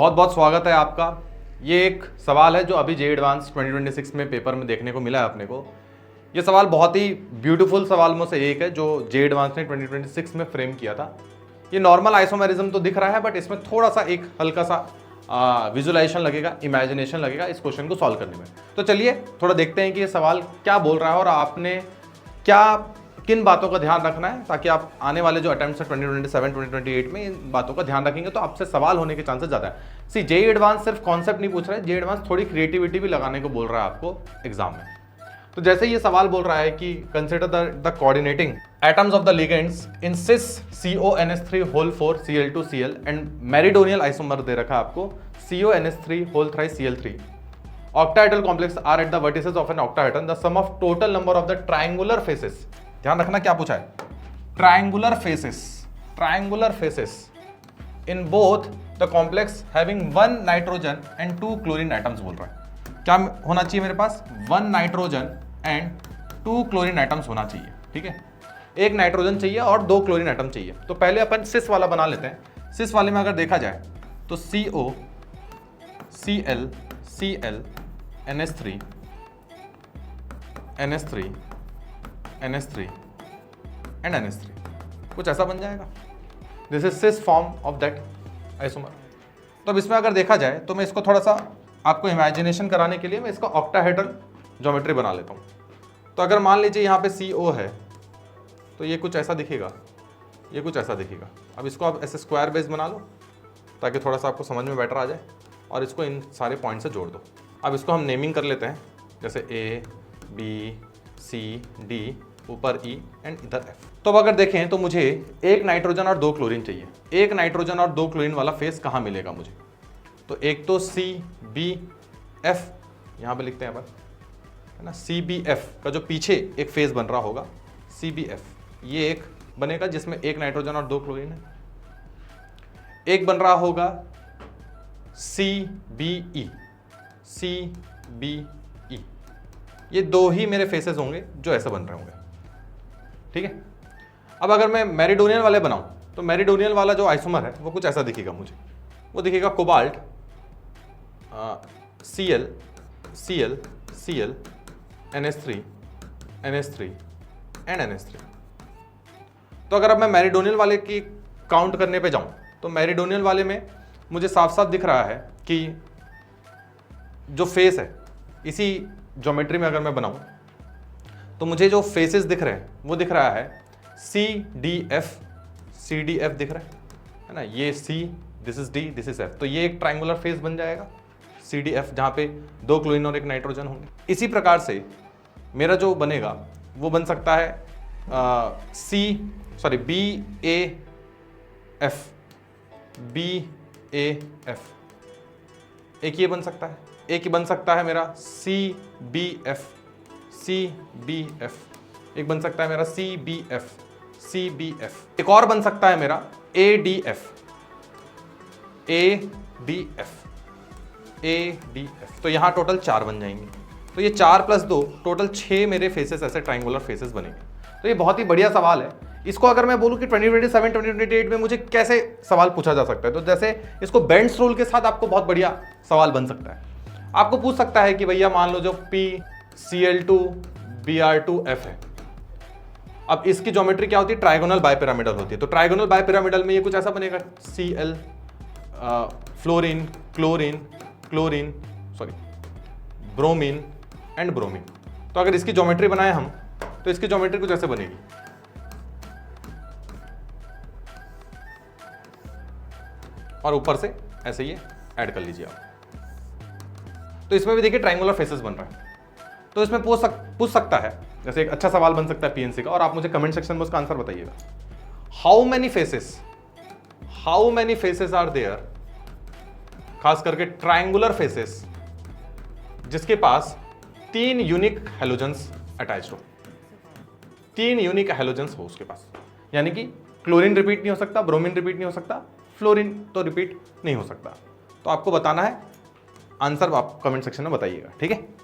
बहुत बहुत स्वागत है आपका। ये एक सवाल है जो अभी जे एडवांस 2026 में पेपर में देखने को मिला है अपने को। ये सवाल बहुत ही ब्यूटीफुल सवाल में से एक है जो जे एडवांस ने 2026 में फ्रेम किया था। ये नॉर्मल आइसोमेरिज्म तो दिख रहा है, बट इसमें थोड़ा सा एक हल्का सा विजुअलाइजेशन लगेगा, इमेजिनेशन लगेगा इस क्वेश्चन को सॉल्व करने में। तो चलिए थोड़ा देखते हैं कि ये सवाल क्या बोल रहा है और आपने क्या किन बातों का ध्यान रखना है, ताकि आप आने वाले जो अटेम्प्ट्स है 2027 2028 में इन बातों का ध्यान रखेंगे तो आपसे सवाल होने के चांसेस ज़्यादा है। सी जे एडवांस सिर्फ कॉन्सेप्ट नहीं पूछ रहा है, जे एडवांस थोड़ी क्रिएटिविटी भी लगाने को बोल रहा है आपको एग्जाम में। तो जैसे ये सवाल बोल रहा है कि consider the coordinating atoms of the ligands in cis CONH3 whole 4 Cl2Cl and meridional isomer दे रखा है आपको CONH3 whole 3 Cl3। octahedral complex are at the vertices of an octahedron. The sum of total number of the triangular faces. ध्यान रखना क्या पूछा है, triangular faces in both the complex having 1 nitrogen and 2 chlorine atoms बोल रहा है। क्या होना चाहिए मेरे पास, 1 नाइट्रोजन एंड 2 क्लोरीन एटम्स होना चाहिए। ठीक है, एक नाइट्रोजन चाहिए और 2 क्लोरीन एटम चाहिए। तो पहले अपन सिस वाला बना लेते हैं। सिस वाले में अगर देखा जाए तो CO Cl Cl NH3 NH3 NH3 and NH3 कुछ ऐसा बन जाएगा। This is cis form of that isomer. तो अब इसमें अगर देखा जाए तो मैं इसको थोड़ा सा आपको इमेजिनेशन कराने के लिए मैं इसका ऑक्टाहेड्रल ज्योमेट्री बना लेता हूँ। तो अगर मान लीजिए यहाँ पे CO है तो ये कुछ ऐसा दिखेगा, ये कुछ ऐसा दिखेगा। अब इसको आप ऐसे स्क्वायर बेस बना लो ताकि थोड़ा सा आपको समझ में बेटर आ जाए, और इसको इन सारे पॉइंट से जोड़ दो। अब इसको हम नेमिंग कर लेते हैं, जैसे A B C D, ऊपर E एंड इधर F। तो अब अगर देखें तो मुझे एक नाइट्रोजन और 2 क्लोरीन चाहिए। एक नाइट्रोजन और 2 क्लोरीन वाला फेस कहाँ मिलेगा मुझे, तो एक तो CBF यहाँ पे लिखते हैं अपन, है ना। CBF का जो पीछे एक फेस बन रहा होगा CBF, ये एक बनेगा जिसमें एक नाइट्रोजन और 2 क्लोरीन है। एक बन रहा होगा CBE, ये दो ही मेरे फेसेस होंगे जो ऐसे बन रहे होंगे। ठीक है, अब अगर मैं मेरिडोनियल वाले बनाऊं तो मेरिडोनियल वाला जो आइसोमर है वो कुछ ऐसा दिखेगा मुझे। वो दिखेगा cobalt Cl Cl Cl NH3 NH3 and NH3। तो अगर अब मैं मेरिडोनियल वाले की काउंट करने पे जाऊं तो मेरिडोनियल वाले में मुझे साफ साफ दिख रहा है कि जो फेस है इसी ज्योमेट्री में अगर मैं बनाऊं तो मुझे जो फेसेस दिख रहे हैं वो दिख रहा है CDF दिख रहा है ना। ये C, this is D, this is F। तो ये एक ट्राइंगुलर फेस बन जाएगा CDF, जहां पे 2 क्लोरीन और एक नाइट्रोजन होंगे। इसी प्रकार से मेरा जो बनेगा वो बन सकता है BAF। एक ये बन सकता है, एक ही बन सकता है मेरा CBF। एक बन सकता है मेरा CBF। एक और बन सकता है मेरा ADF। तो यहां टोटल 4 बन जाएंगे। तो ये 4 + 2 टोटल 6 मेरे फेसेस ऐसे ट्राइंगुलर फेसेस बनेंगे। तो ये बहुत ही बढ़िया सवाल है। इसको अगर मैं बोलूं कि 2027 2028 में मुझे कैसे सवाल पूछा जा सकता है, तो जैसे इसको बेंड्स रूल के साथ आपको बहुत बढ़िया सवाल बन सकता है। आपको पूछ सकता है कि भैया मान लो जो PCl2Br2F है, अब इसकी ज्योमेट्री क्या होती है, ट्राइगोनल बाइपिरामिडल होती है। तो ट्राइगोनल बाइपिरामिडल में ये कुछ ऐसा बनेगा Cl fluorine chlorine bromine and bromine. तो अगर इसकी ज्योमेट्री बनाए हम तो इसकी ज्योमेट्री कुछ ऐसे बनेगी। और ऊपर से ऐसे ये ऐड कर लीजिए आप। तो इसमें भी देखिए ट्राइंगुलर फेसेस बन रहा है। तो इसमें पूछ सकता है, जैसे एक अच्छा सवाल बन सकता है PNC का, और आप मुझे कमेंट सेक्शन में उसका आंसर बताइएगा। How many faces are there, खास करके ट्राइंगुलर फेसेस जिसके पास 3 यूनिक हैलोजेंस अटैच्ड हो, 3 यूनिक हैलोजेंस हो उसके पास। यानी कि क्लोरीन रिपीट नहीं हो सकता, ब्रोमीन रिपीट नहीं हो सकता, फ्लोरीन तो रिपीट नहीं हो सकता। तो आपको बताना है, आंसर आप कमेंट सेक्शन में बताइएगा। ठीक है।